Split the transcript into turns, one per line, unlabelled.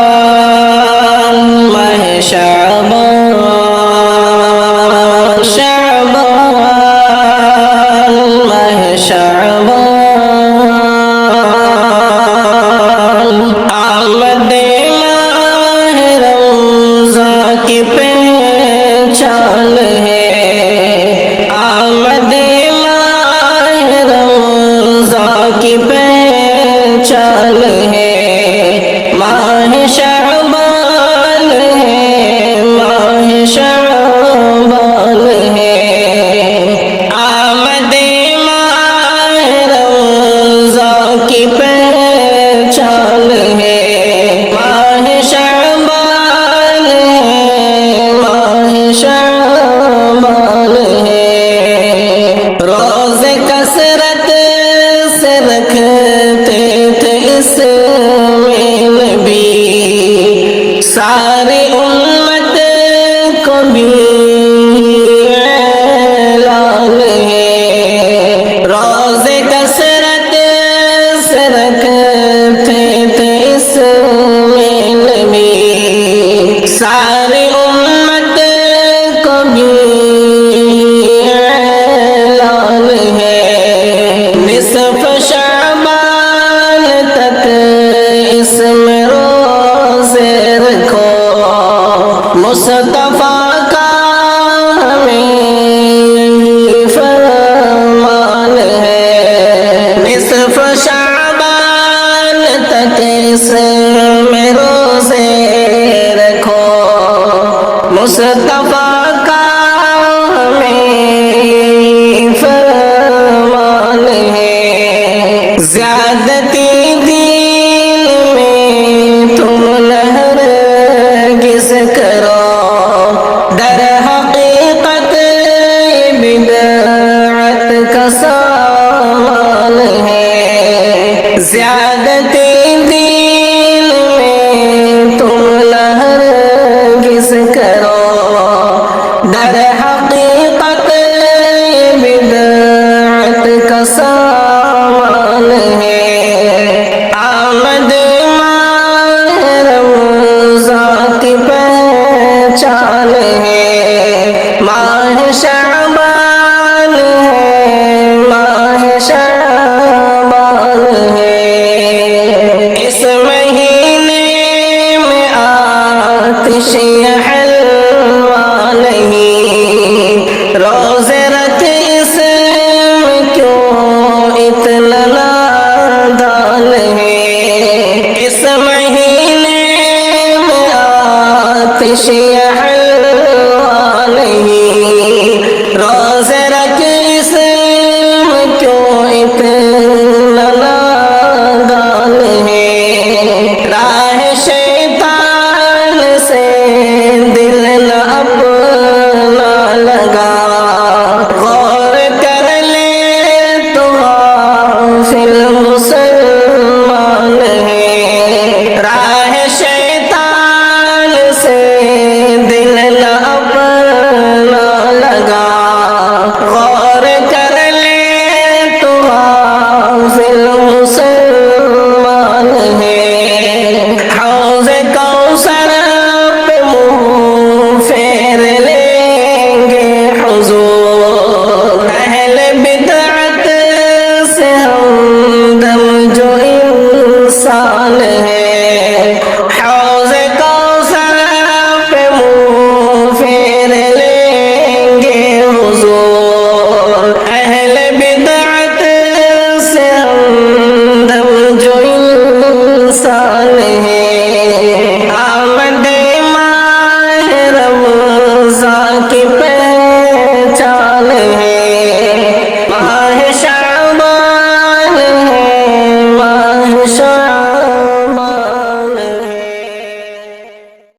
شعبان ماہ شعبان شعبان ماہ شعبان آمد ماہ رمضان کی پہچان ہے آمد ماہ رمضان کی پہچان ہے ماہ شعبان ہے ماہ شعبان ہے آمد ماہ رمضان کی پہچان ہے ماہ شعبان ہے ماہ شعبان ہے روزے کثرت سے رکھتے تھے اس میں نبی ساری امت کو بھی اعلان ہے روزے کثرت سے رکھتے تھے اس میں نبی ساری امت کو بھی اعلان ہے نصف شعبان تک اس میں روزے رکھو مصطفیٰ کا ہمیں فرمان ہے نصف شعبان تک اس میں روزے رکھو مصطفیٰ کا ہمیں فرمان ہے زیادتی دین میں تم نہ ہرگز کرو در حقیقت بدعت کا سامان ہے زیادتی دین میں تم نہ ہرگز کرو در حقیقت بدعت کا سامان ہے آمد ماہ رمضان کی پہچان ہے ماہ شعبان ہے ماہ شعبان ہے اس مہینے میں آتش حلوہ نہیں روزے رکھ اس میں کیوں اتنا نادان ہے اس مہینے میں آتش